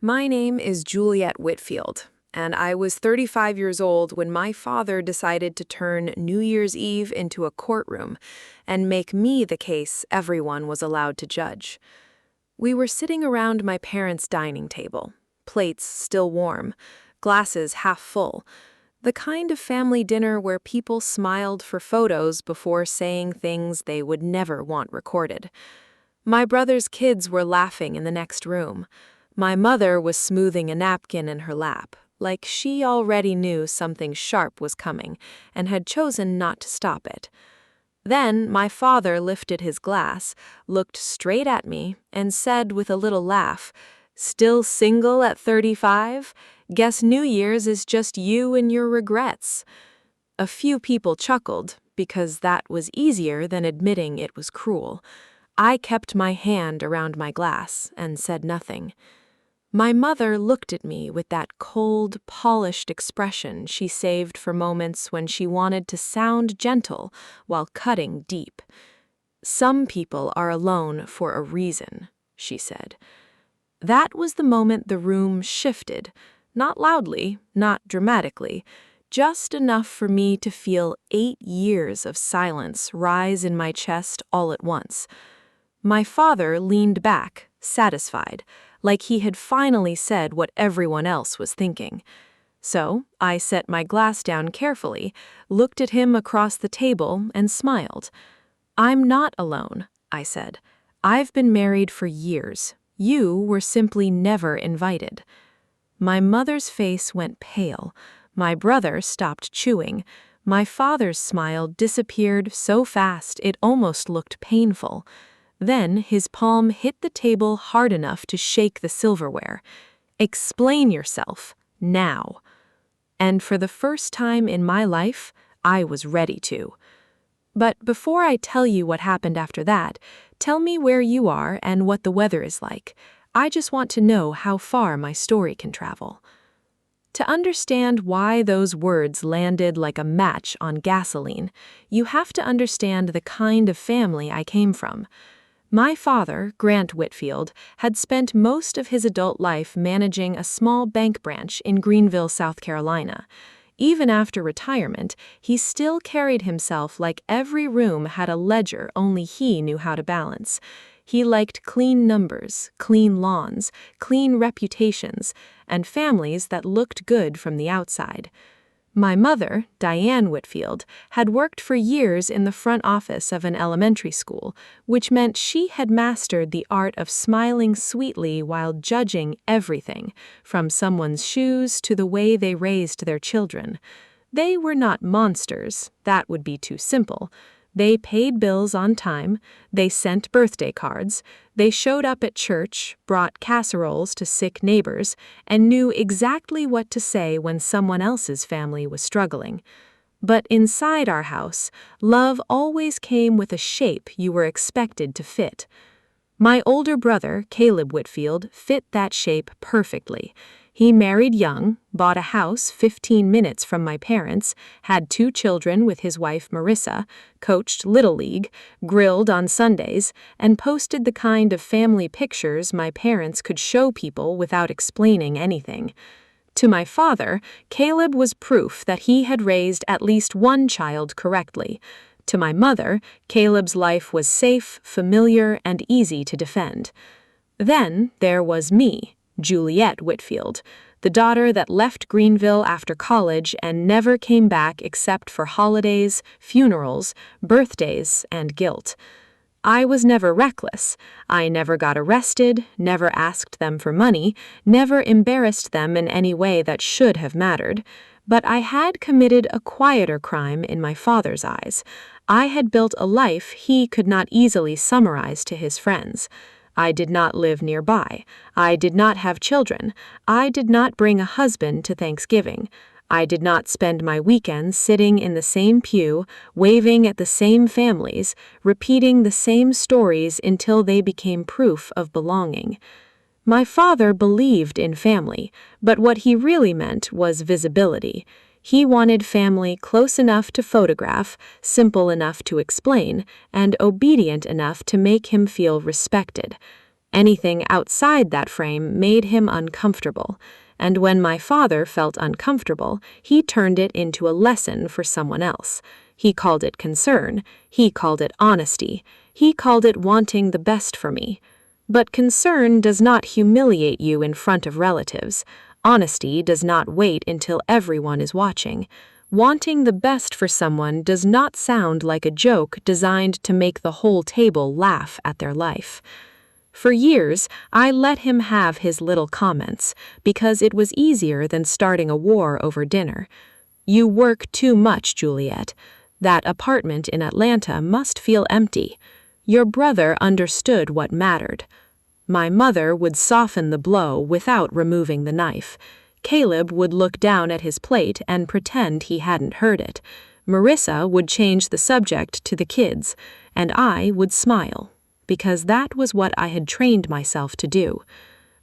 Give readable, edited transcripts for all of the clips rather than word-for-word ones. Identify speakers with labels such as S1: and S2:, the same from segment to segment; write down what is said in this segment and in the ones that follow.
S1: My name is Juliet Whitfield, and I was 35 years old when my father decided to turn New Year's Eve into a courtroom and make me the case everyone was allowed to judge. We were sitting around my parents' dining table, plates still warm, glasses half full, the kind of family dinner where people smiled for photos before saying things they would never want recorded. My brother's kids were laughing in the next room. My mother was smoothing a napkin in her lap, like she already knew something sharp was coming and had chosen not to stop it. Then my father lifted his glass, looked straight at me, and said with a little laugh, "Still single at 35? Guess New Year's is just you and your regrets." A few people chuckled, because that was easier than admitting it was cruel. I kept my hand around my glass and said nothing. My mother looked at me with that cold, polished expression she saved for moments when she wanted to sound gentle while cutting deep. "Some people are alone for a reason," she said. That was the moment the room shifted, not loudly, not dramatically, just enough for me to feel 8 years of silence rise in my chest all at once. My father leaned back, satisfied, like he had finally said what everyone else was thinking. So I set my glass down carefully, looked at him across the table, and smiled. "I'm not alone," I said. "I've been married for years. You were simply never invited." My mother's face went pale. My brother stopped chewing. My father's smile disappeared so fast it almost looked painful. Then his palm hit the table hard enough to shake the silverware. "Explain yourself, now." And for the first time in my life, I was ready to. But before I tell you what happened after that, tell me where you are and what the weather is like. I just want to know how far my story can travel. To understand why those words landed like a match on gasoline, you have to understand the kind of family I came from. My father, Grant Whitfield, had spent most of his adult life managing a small bank branch in Greenville, South Carolina. Even after retirement, he still carried himself like every room had a ledger only he knew how to balance. He liked clean numbers, clean lawns, clean reputations, and families that looked good from the outside. My mother, Diane Whitfield, had worked for years in the front office of an elementary school, which meant she had mastered the art of smiling sweetly while judging everything, from someone's shoes to the way they raised their children. They were not monsters, that would be too simple. They paid bills on time, they sent birthday cards, they showed up at church, brought casseroles to sick neighbors, and knew exactly what to say when someone else's family was struggling. But inside our house, love always came with a shape you were expected to fit. My older brother, Caleb Whitfield, fit that shape perfectly. He married young, bought a house 15 minutes from my parents, had 2 children with his wife Marissa, coached Little League, grilled on Sundays, and posted the kind of family pictures my parents could show people without explaining anything. To my father, Caleb was proof that he had raised at least one child correctly. To my mother, Caleb's life was safe, familiar, and easy to defend. Then there was me, Juliet Whitfield, the daughter that left Greenville after college and never came back except for holidays, funerals, birthdays, and guilt. I was never reckless. I never got arrested, never asked them for money, never embarrassed them in any way that should have mattered. But I had committed a quieter crime in my father's eyes. I had built a life he could not easily summarize to his friends. I did not live nearby. I did not have children. I did not bring a husband to Thanksgiving. I did not spend my weekends sitting in the same pew, waving at the same families, repeating the same stories until they became proof of belonging. My father believed in family, but what he really meant was visibility. He wanted family close enough to photograph, simple enough to explain, and obedient enough to make him feel respected. Anything outside that frame made him uncomfortable, and when my father felt uncomfortable, he turned it into a lesson for someone else. He called it concern, he called it honesty, he called it wanting the best for me. But concern does not humiliate you in front of relatives. Honesty does not wait until everyone is watching. Wanting the best for someone does not sound like a joke designed to make the whole table laugh at their life. For years, I let him have his little comments because it was easier than starting a war over dinner. "You work too much, Juliet. That apartment in Atlanta must feel empty. Your brother understood what mattered." My mother would soften the blow without removing the knife. Caleb would look down at his plate and pretend he hadn't heard it. Marissa would change the subject to the kids, and I would smile, because that was what I had trained myself to do.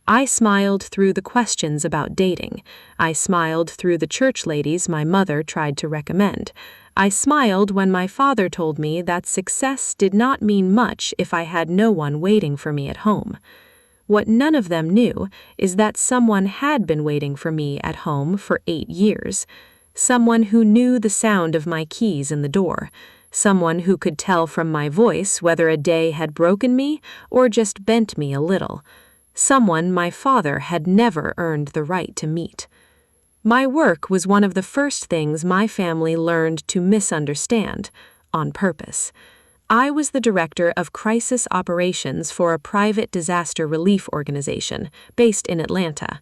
S1: I smiled through the questions about dating. I smiled through the church ladies my mother tried to recommend. I smiled when my father told me that success did not mean much if I had no one waiting for me at home. What none of them knew is that someone had been waiting for me at home for 8 years. Someone who knew the sound of my keys in the door. Someone who could tell from my voice whether a day had broken me or just bent me a little. Someone my father had never earned the right to meet. My work was one of the first things my family learned to misunderstand, on purpose. I was the director of crisis operations for a private disaster relief organization based in Atlanta.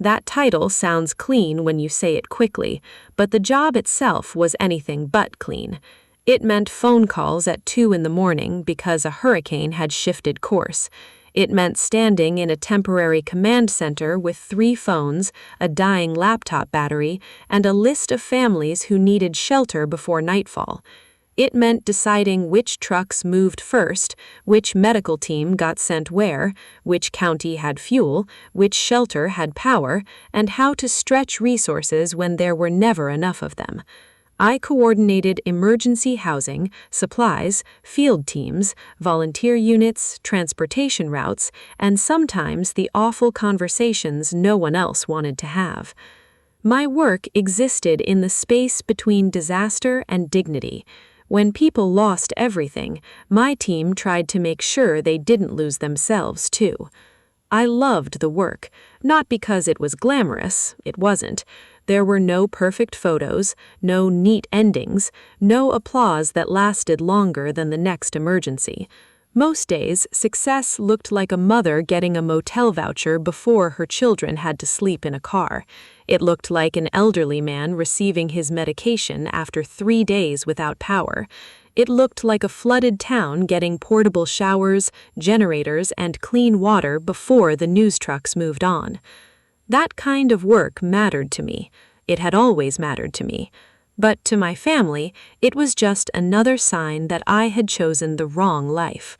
S1: That title sounds clean when you say it quickly, but the job itself was anything but clean. It meant phone calls at 2 in the morning because a hurricane had shifted course. It meant standing in a temporary command center with 3 phones, a dying laptop battery, and a list of families who needed shelter before nightfall. It meant deciding which trucks moved first, which medical team got sent where, which county had fuel, which shelter had power, and how to stretch resources when there were never enough of them. I coordinated emergency housing, supplies, field teams, volunteer units, transportation routes, and sometimes the awful conversations no one else wanted to have. My work existed in the space between disaster and dignity. When people lost everything, my team tried to make sure they didn't lose themselves, too. I loved the work, not because it was glamorous, it wasn't. There were no perfect photos, no neat endings, no applause that lasted longer than the next emergency. Most days, success looked like a mother getting a motel voucher before her children had to sleep in a car. It looked like an elderly man receiving his medication after 3 days without power. It looked like a flooded town getting portable showers, generators, and clean water before the news trucks moved on. That kind of work mattered to me. It had always mattered to me. But to my family, it was just another sign that I had chosen the wrong life.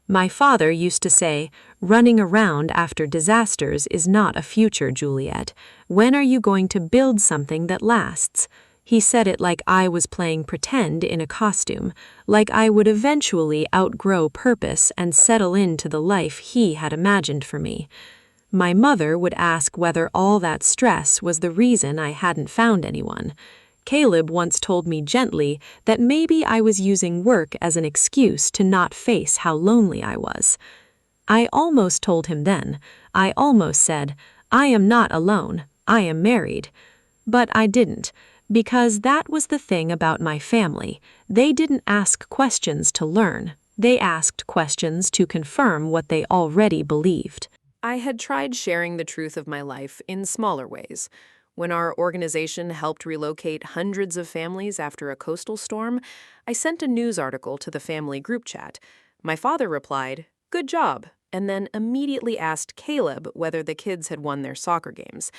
S1: My father used to say, "Running around after disasters is not a future, Juliet. When are you going to build something that lasts?" He said it like I was playing pretend in a costume, like I would eventually outgrow purpose and settle into the life he had imagined for me. My mother would ask whether all that stress was the reason I hadn't found anyone. Caleb once told me gently that maybe I was using work as an excuse to not face how lonely I was. I almost told him then. I almost said, "I am not alone, I am married." But I didn't, because that was the thing about my family. They didn't ask questions to learn. They asked questions to confirm what they already believed. I had tried sharing the truth of my life in smaller ways. When our organization helped relocate hundreds of families after a coastal storm, I sent a news article to the family group chat. My father replied, "Good job," and then immediately asked Caleb whether the kids had won their soccer games.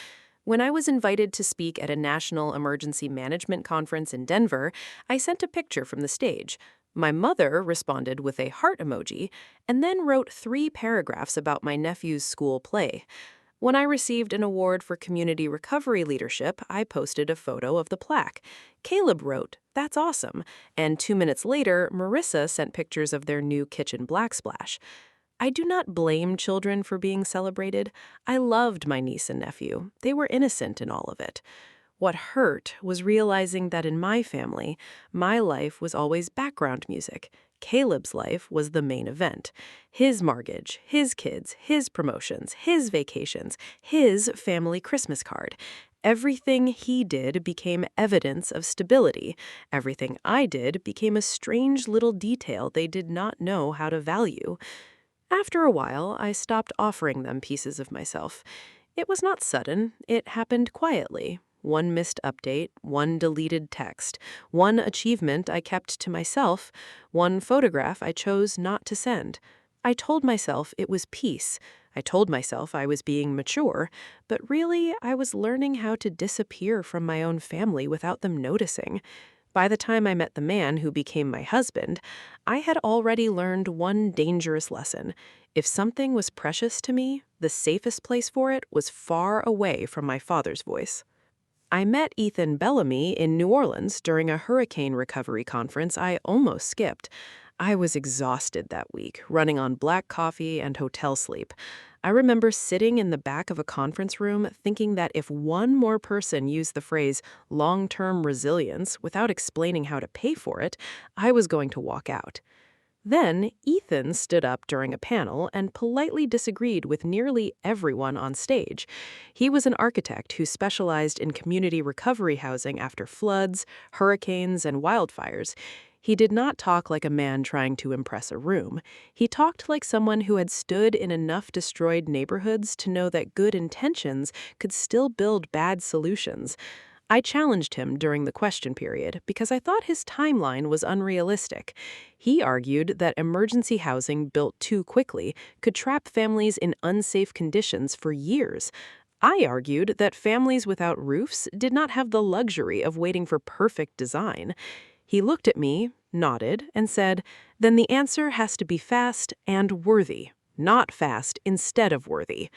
S1: When I was invited to speak at a national emergency management conference in Denver, I sent a picture from the stage. My mother responded with a heart emoji and then wrote 3 paragraphs about my nephew's school play. When I received an award for community recovery leadership, I posted a photo of the plaque. Caleb wrote, "That's awesome," and 2 minutes later, Marissa sent pictures of their new kitchen backsplash.
S2: I do not blame children for being celebrated. I loved my niece and nephew. They were innocent in all of it. What hurt was realizing that in my family, my life was always background music. Caleb's life was the main event. His mortgage, his kids, his promotions, his vacations, his family Christmas card. Everything he did became evidence of stability. Everything I did became a strange little detail they did not know how to value. After a while, I stopped offering them pieces of myself. It was not sudden, it happened quietly. One missed update, one deleted text, one achievement I kept to myself, one photograph I chose not to send. I told myself it was peace. I told myself I was being mature, but really I was learning how to disappear from my own family without them noticing. By the time I met the man who became my husband, I had already learned one dangerous lesson. If something was precious to me, the safest place for it was far away from my father's voice. I met Ethan Bellamy in New Orleans during a hurricane recovery conference I almost skipped. I was exhausted that week, running on black coffee and hotel sleep. I remember sitting in the back of a conference room thinking that if one more person used the phrase long-term resilience without explaining how to pay for it, I was going to walk out. Then, Ethan stood up during a panel and politely disagreed with nearly everyone on stage. He was an architect who specialized in community recovery housing after floods, hurricanes, and wildfires. He did not talk like a man trying to impress a room. He talked like someone who had stood in enough destroyed neighborhoods to know that good intentions could still build bad solutions. I challenged him during the question period because I thought his timeline was unrealistic. He argued that emergency housing built too quickly could trap families in unsafe conditions for years. I argued that families without roofs did not have the luxury of waiting for perfect design. He looked at me, nodded, and said, "Then the answer has to be fast and worthy, not fast instead of worthy."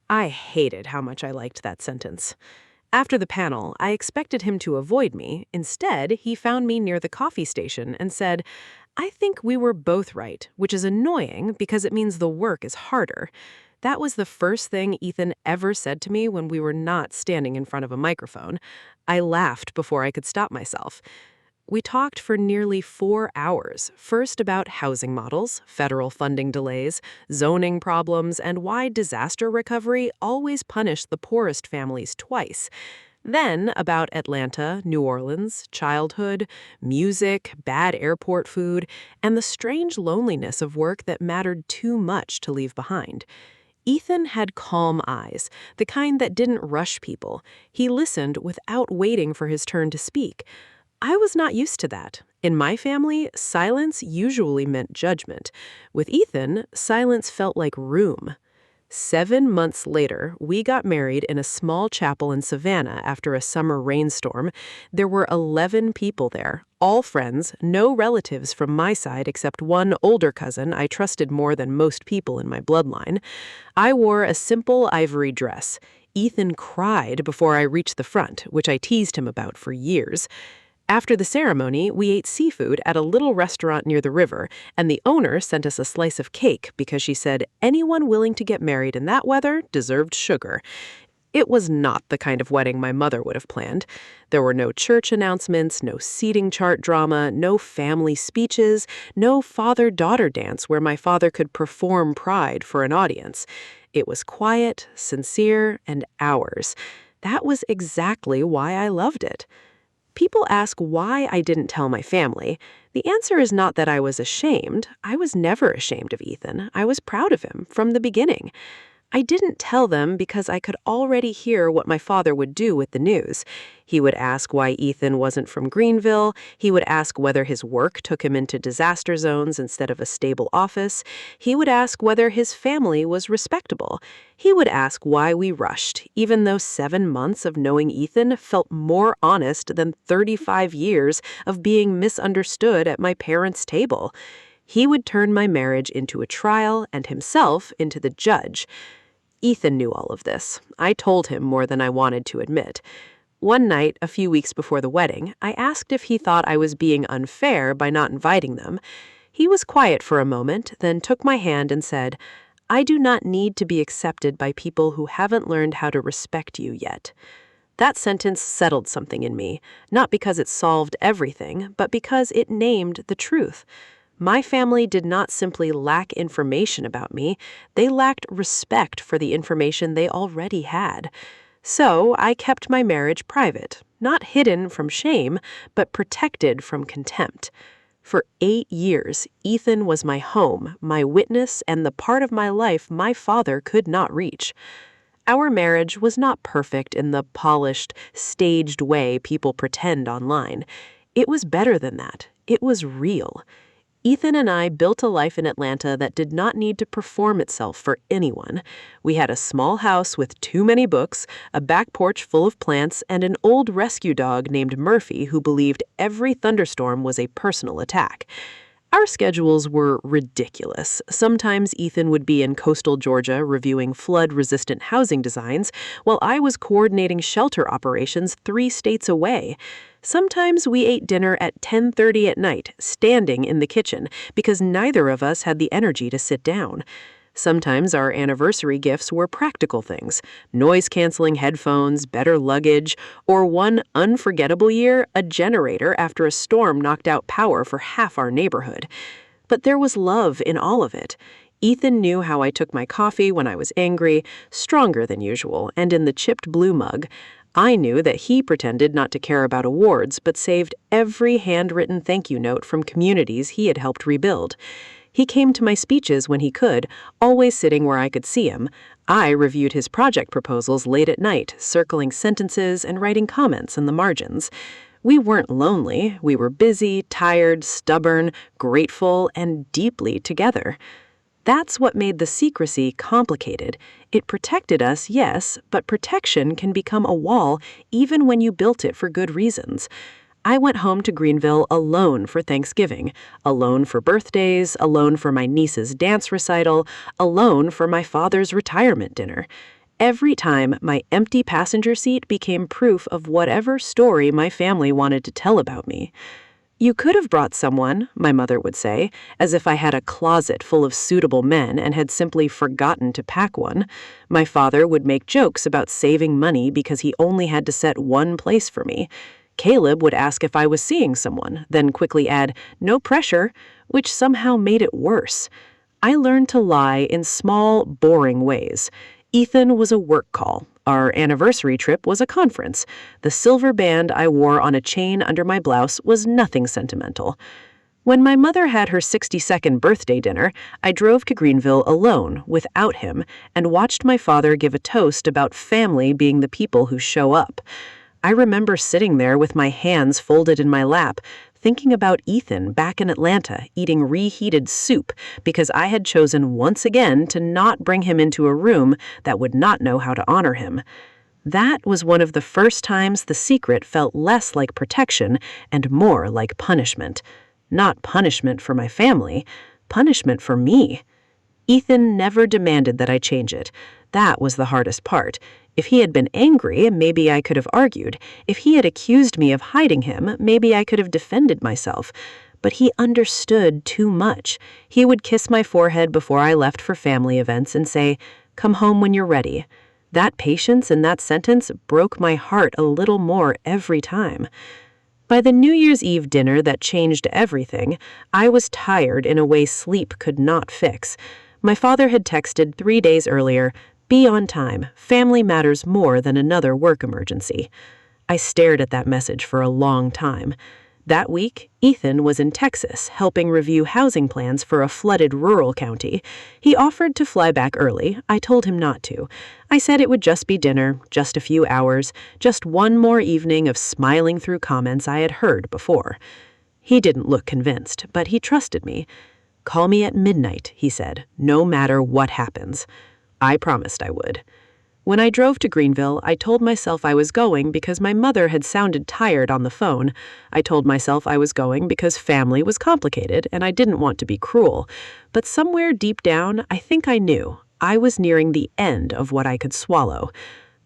S2: I hated how much I liked that sentence. After the panel, I expected him to avoid me. Instead, he found me near the coffee station and said, "I think we were both right, which is annoying because it means the work is harder." That was the first thing Ethan ever said to me when we were not standing in front of a microphone. I laughed before I could stop myself. We talked for nearly 4 hours, first about housing models, federal funding delays, zoning problems, and why disaster recovery always punished the poorest families twice. Then about Atlanta, New Orleans, childhood, music, bad airport food, and the strange loneliness of work that mattered too much to leave behind. Ethan had calm eyes, the kind that didn't rush people. He listened without waiting for his turn to speak. I was not used to that. In my family, silence usually meant judgment. With Ethan, silence felt like room. 7 months later, we got married in a small chapel in Savannah after a summer rainstorm. There were 11 people there, all friends, no relatives from my side except one older cousin I trusted more than most people in my bloodline. I wore a simple ivory dress. Ethan cried before I reached the front, which I teased him about for years. After the ceremony, we ate seafood at a little restaurant near the river, and the owner sent us a slice of cake because she said anyone willing to get married in that weather deserved sugar. It was not the kind of wedding my mother would have planned. There were no church announcements, no seating chart drama, no family speeches, no father-daughter dance where my father could perform pride for an audience. It was quiet, sincere, and ours. That was exactly why I loved it. People ask why I didn't tell my family. The answer is not that I was ashamed. I was never ashamed of Ethan. I was proud of him from the beginning. I didn't tell them because I could already hear what my father would do with the news. He would ask why Ethan wasn't from Greenville. He would ask whether his work took him into disaster zones instead of a stable office. He would ask whether his family was respectable. He would ask why we rushed, even though 7 months of knowing Ethan felt more honest than 35 years of being misunderstood at my parents' table. He would turn my marriage into a trial and himself into the judge. Ethan knew all of this. I told him more than I wanted to admit. One night, a few weeks before the wedding, I asked if he thought I was being unfair by not inviting them. He was quiet for a moment, then took my hand and said, "I do not need to be accepted by people who haven't learned how to respect you yet." That sentence settled something in me, not because it solved everything, but because it named the truth. My family did not simply lack information about me, they lacked respect for the information they already had. So I kept my marriage private, not hidden from shame, but protected from contempt. For 8 years, Ethan was my home, my witness, and the part of my life my father could not reach. Our marriage was not perfect in the polished, staged way people pretend online. It was better than that. It was real. Ethan and I built a life in Atlanta that did not need to perform itself for anyone. We had a small house with too many books, a back porch full of plants, and an old rescue dog named Murphy who believed every thunderstorm was a personal attack. Our schedules were ridiculous. Sometimes Ethan would be in coastal Georgia reviewing flood-resistant housing designs, while I was coordinating shelter operations 3 states away. Sometimes we ate dinner at 10:30 at night, standing in the kitchen, because neither of us had the energy to sit down. Sometimes our anniversary gifts were practical things, noise-canceling headphones, better luggage, or one unforgettable year, a generator after a storm knocked out power for half our neighborhood. But there was love in all of it. Ethan knew how I took my coffee when I was angry, stronger than usual, and in the chipped blue mug. I knew that he pretended not to care about awards, but saved every handwritten thank you note from communities he had helped rebuild. He came to my speeches when he could, always sitting where I could see him. I reviewed his project proposals late at night, circling sentences and writing comments in the margins. We weren't lonely. We were busy, tired, stubborn, grateful, and deeply together. That's what made the secrecy complicated. It protected us, yes, but protection can become a wall even when you built it for good reasons. I went home to Greenville alone for Thanksgiving, alone for birthdays, alone for my niece's dance recital, alone for my father's retirement dinner. Every time, my empty passenger seat became proof of whatever story my family wanted to tell about me. "You could have brought someone," my mother would say, as if I had a closet full of suitable men and had simply forgotten to pack one. My father would make jokes about saving money because he only had to set one place for me. Caleb would ask if I was seeing someone, then quickly add, "No pressure," which somehow made it worse. I learned to lie in small, boring ways. Ethan was a work call. Our anniversary trip was a conference. The silver band I wore on a chain under my blouse was nothing sentimental. When my mother had her 62nd birthday dinner, I drove to Greenville alone, without him, and watched my father give a toast about family being the people who show up. I remember sitting there with my hands folded in my lap, thinking about Ethan back in Atlanta eating reheated soup because I had chosen once again to not bring him into a room that would not know how to honor him. That was one of the first times the secret felt less like protection and more like punishment. Not punishment for my family, punishment for me. Ethan never demanded that I change it. That was the hardest part. If he had been angry, maybe I could have argued. If he had accused me of hiding him, maybe I could have defended myself. But he understood too much. He would kiss my forehead before I left for family events and say, "Come home when you're ready." That patience in that sentence broke my heart a little more every time. By the New Year's Eve dinner that changed everything, I was tired in a way sleep could not fix. My father had texted 3 days earlier, "Be on time. Family matters more than another work emergency." I stared at that message for a long time. That week, Ethan was in Texas helping review housing plans for a flooded rural county. He offered to fly back early. I told him not to. I said it would just be dinner, just a few hours, just one more evening of smiling through comments I had heard before. He didn't look convinced, but he trusted me. "Call me at midnight," he said, "no matter what happens." I promised I would. When I drove to Greenville, I told myself I was going because my mother had sounded tired on the phone. I told myself I was going because family was complicated and I didn't want to be cruel. But somewhere deep down, I think I knew I was nearing the end of what I could swallow.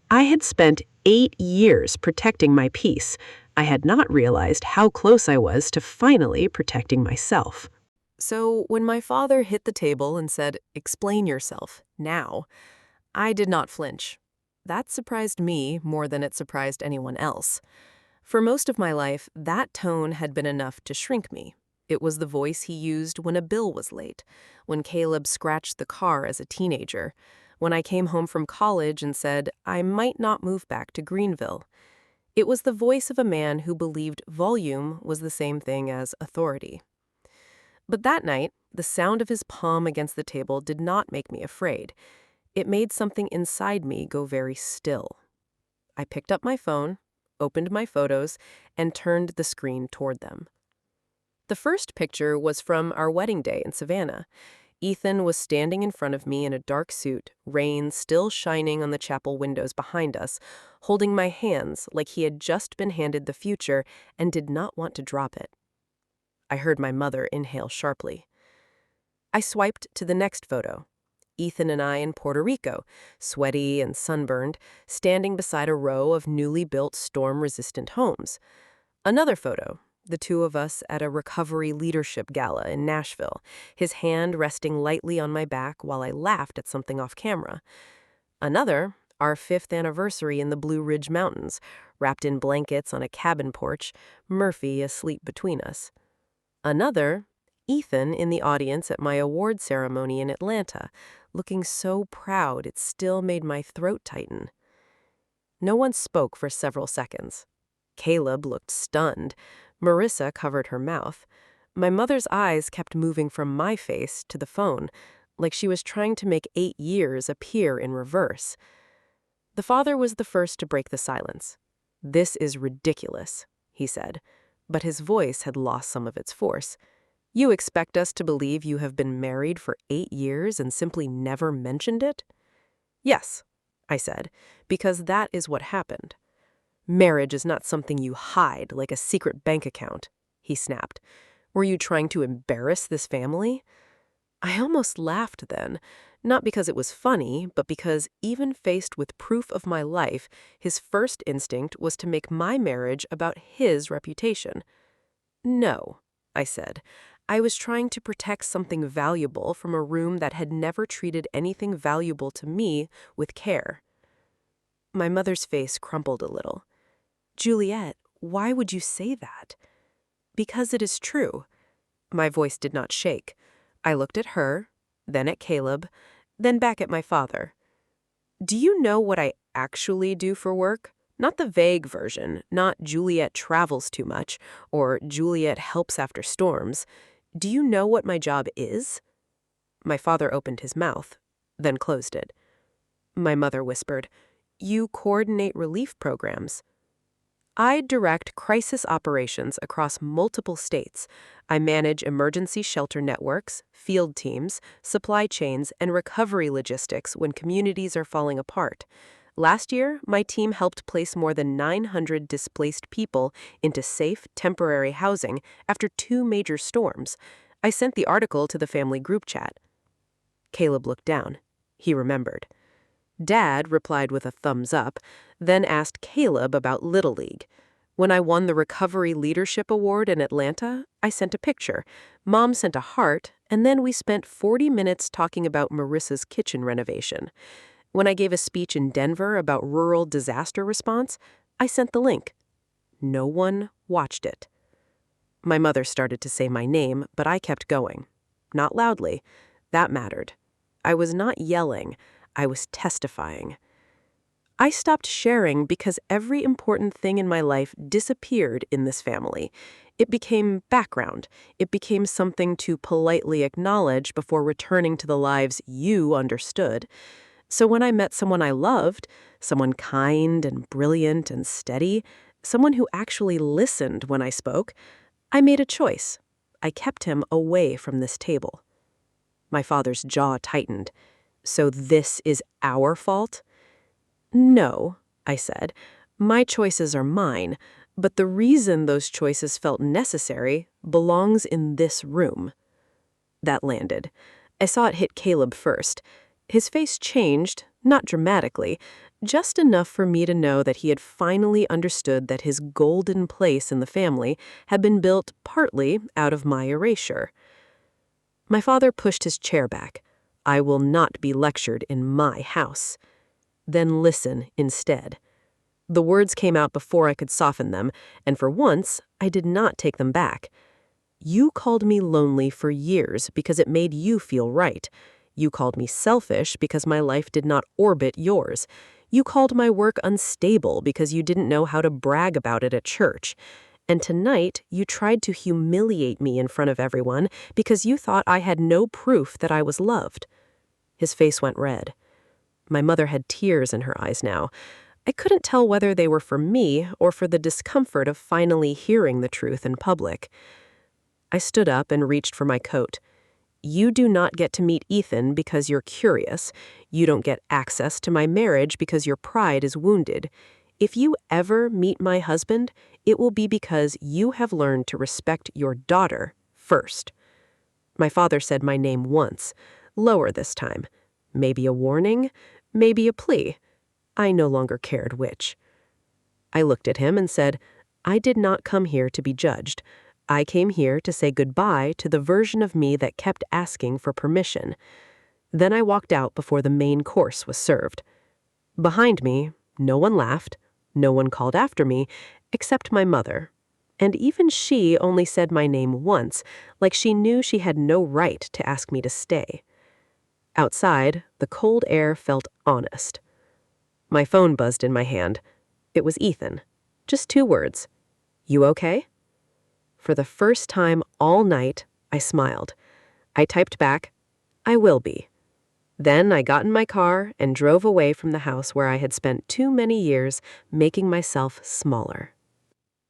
S2: I had spent 8 years protecting my peace. I had not realized how close I was to finally protecting myself. So when my father hit the table and said, "Explain yourself, now," I did not flinch. That surprised me more than it surprised anyone else. For most of my life, that tone had been enough to shrink me. It was the voice he used when a bill was late, when Caleb scratched the car as a teenager, when I came home from college and said I might not move back to Greenville. It was the voice of a man who believed volume was the same thing as authority. But that night, the sound of his palm against the table did not make me afraid. It made something inside me go very still. I picked up my phone, opened my photos, and turned the screen toward them. The first picture was from our wedding day in Savannah. Ethan was standing in front of me in a dark suit, rain still shining on the chapel windows behind us, holding my hands like he had just been handed the future and did not want to drop it. I heard my mother inhale sharply. I swiped to the next photo. Ethan and I in Puerto Rico, sweaty and sunburned, standing beside a row of newly built storm-resistant homes. Another photo, the two of us at a recovery leadership gala in Nashville, his hand resting lightly on my back while I laughed at something off camera. Another, our 5th anniversary in the Blue Ridge Mountains, wrapped in blankets on a cabin porch, Murphy asleep between us. Another, Ethan in the audience at my award ceremony in Atlanta, looking so proud it still made my throat tighten. No one spoke for several seconds. Caleb looked stunned. Marissa covered her mouth. My mother's eyes kept moving from my face to the phone, like she was trying to make 8 years appear in reverse. The father was the first to break the silence. "This is ridiculous," he said, but his voice had lost some of its force. "You expect us to believe you have been married for 8 years and simply never mentioned it?" "Yes," I said, "because that is what happened." "Marriage is not something you hide like a secret bank account," he snapped. "Were you trying to embarrass this family?" I almost laughed then, not because it was funny, but because even faced with proof of my life, his first instinct was to make my marriage about his reputation. "No," I said. "I was trying to protect something valuable from a room that had never treated anything valuable to me with care." My mother's face crumpled a little. "Juliet, why would you say that?" "Because it is true." My voice did not shake. I looked at her, then at Caleb, then back at my father. "Do you know what I actually do for work? Not the vague version, not Juliet travels too much, or Juliet helps after storms. Do you know what my job is?" My father opened his mouth, then closed it. My mother whispered, "You coordinate relief programs." "I direct crisis operations across multiple states. I manage emergency shelter networks, field teams, supply chains, and recovery logistics when communities are falling apart. Last year, my team helped place more than 900 displaced people into safe, temporary housing after 2 major storms. I sent the article to the family group chat." Caleb looked down. He remembered. Dad replied with a thumbs up, then asked Caleb about Little League. When I won the Recovery Leadership Award in Atlanta, I sent a picture. Mom sent a heart, and then we spent 40 minutes talking about Marissa's kitchen renovation. When I gave a speech in Denver about rural disaster response, I sent the link. No one watched it. My mother started to say my name, but I kept going. Not loudly. That mattered. I was not yelling. I was testifying. I stopped sharing because every important thing in my life disappeared in this family. It became background. It became something to politely acknowledge before returning to the lives you understood. So when I met someone I loved, someone kind and brilliant and steady, someone who actually listened when I spoke, I made a choice. I kept him away from this table. My father's jaw tightened. "So this is our fault?" "No," I said. "My choices are mine, but the reason those choices felt necessary belongs in this room." That landed. I saw it hit Caleb first. His face changed, not dramatically, just enough for me to know that he had finally understood that his golden place in the family had been built partly out of my erasure. My father pushed his chair back. I will not be lectured in my house. Then listen instead. The words came out before I could soften them, and for once, I did not take them back. You called me lonely for years because it made you feel right. You called me selfish because my life did not orbit yours. You called my work unstable because you didn't know how to brag about it at church. And tonight, you tried to humiliate me in front of everyone because you thought I had no proof that I was loved. His face went red. My mother had tears in her eyes now. I couldn't tell whether they were for me or for the discomfort of finally hearing the truth in public. I stood up and reached for my coat. You do not get to meet Ethan because you're curious. You don't get access to my marriage because your pride is wounded. If you ever meet my husband, it will be because you have learned to respect your daughter first. My father said my name once, lower this time. Maybe a warning, maybe a plea. I no longer cared which. I looked at him and said, I did not come here to be judged. I came here to say goodbye to the version of me that kept asking for permission. Then I walked out before the main course was served. Behind me, no one laughed, no one called after me, except my mother. And even she only said my name once, like she knew she had no right to ask me to stay. Outside, the cold air felt honest. My phone buzzed in my hand. It was Ethan. Just 2 words. You okay? For the first time all night, I smiled. I typed back, I will be. Then I got in my car and drove away from the house where I had spent too many years making myself smaller.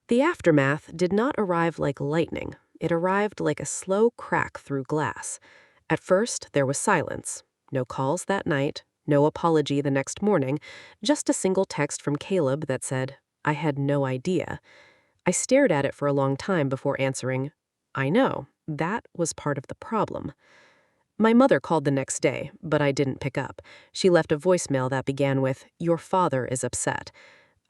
S2: The aftermath did not arrive like lightning. It arrived like a slow crack through glass. At first, there was silence. No calls that night, no apology the next morning, just a single text from Caleb that said, I had no idea. I stared at it for a long time before answering, I know, that was part of the problem. My mother called the next day, but I didn't pick up. She left a voicemail that began with, Your father is upset.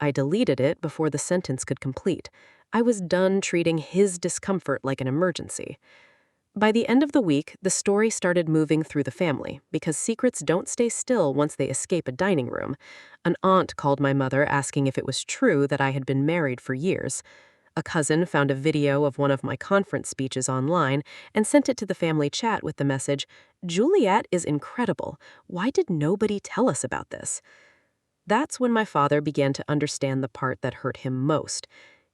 S2: I deleted it before the sentence could complete. I was done treating his discomfort like an emergency. By the end of the week, the story started moving through the family, because secrets don't stay still once they escape a dining room. An aunt called my mother asking if it was true that I had been married for years. A cousin found a video of one of my conference speeches online and sent it to the family chat with the message, Juliet is incredible. Why did nobody tell us about this? That's when my father began to understand the part that hurt him most.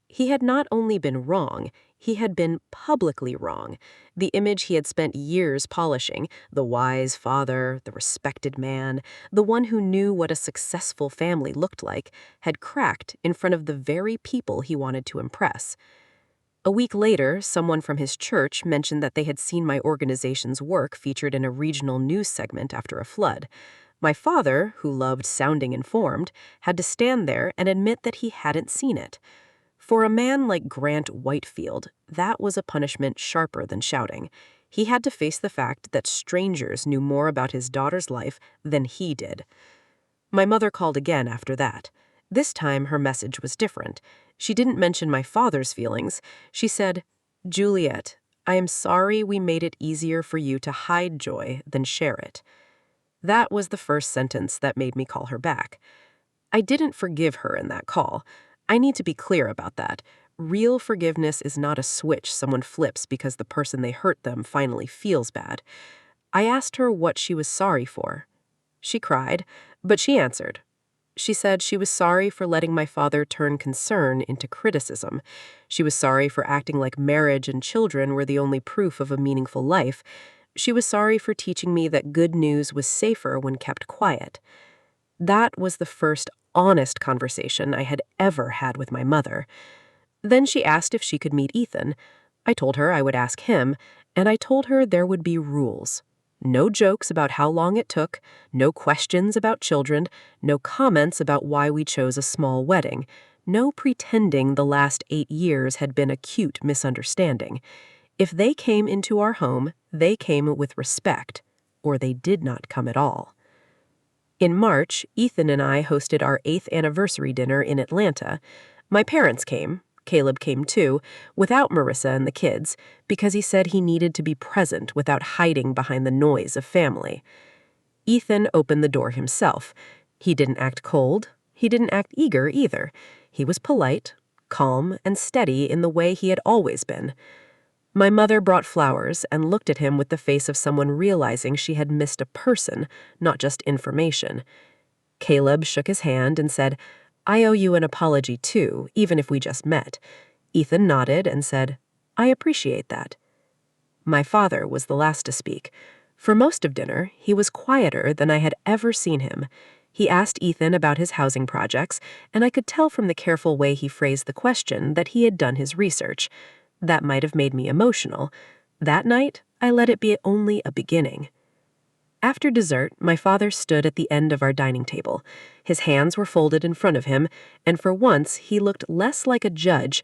S2: He had not only been wrong, he had been publicly wrong. The image he had spent years polishing, the wise father, the respected man, the one who knew what a successful family looked like, had cracked in front of the very people he wanted to impress. A week later, someone from his church mentioned that they had seen my organization's work featured in a regional news segment after a flood. My father, who loved sounding informed, had to stand there and admit that he hadn't seen it. For a man like Grant Whitfield, that was a punishment sharper than shouting. He had to face the fact that strangers knew more about his daughter's life than he did. My mother called again after that. This time her message was different. She didn't mention my father's feelings. She said, Juliet, I am sorry we made it easier for you to hide joy than share it. That was the first sentence that made me call her back. I didn't forgive her in that call. I need to be clear about that. Real forgiveness is not a switch someone flips because the person they hurt them finally feels bad. I asked her what she was sorry for. She cried, but she answered. She said she was sorry for letting my father turn concern into criticism. She was sorry for acting like marriage and children were the only proof of a meaningful life. She was sorry for teaching me that good news was safer when kept quiet. That was the first honest conversation I had ever had with my mother. Then she asked if she could meet Ethan. I told her I would ask him, and I told her there would be rules. No jokes about how long it took, no questions about children, no comments about why we chose a small wedding, no pretending the last 8 years had been a cute misunderstanding. If they came into our home, they came with respect, or they did not come at all. In March, Ethan and I hosted our 8th anniversary dinner in Atlanta. My parents came, Caleb came too, without Marissa and the kids, because he said he needed to be present without hiding behind the noise of family. Ethan opened the door himself. He didn't act cold. He didn't act eager either. He was polite, calm, and steady in the way he had always been. My mother brought flowers and looked at him with the face of someone realizing she had missed a person, not just information. Caleb shook his hand and said, "I owe you an apology too, even if we just met." Ethan nodded and said, "I appreciate that." My father was the last to speak. For most of dinner, he was quieter than I had ever seen him. He asked Ethan about his housing projects, and I could tell from the careful way he phrased the question that he had done his research. That might have made me emotional. That night, I let it be only a beginning. After dessert, my father stood at the end of our dining table. His hands were folded in front of him, and for once he looked less like a judge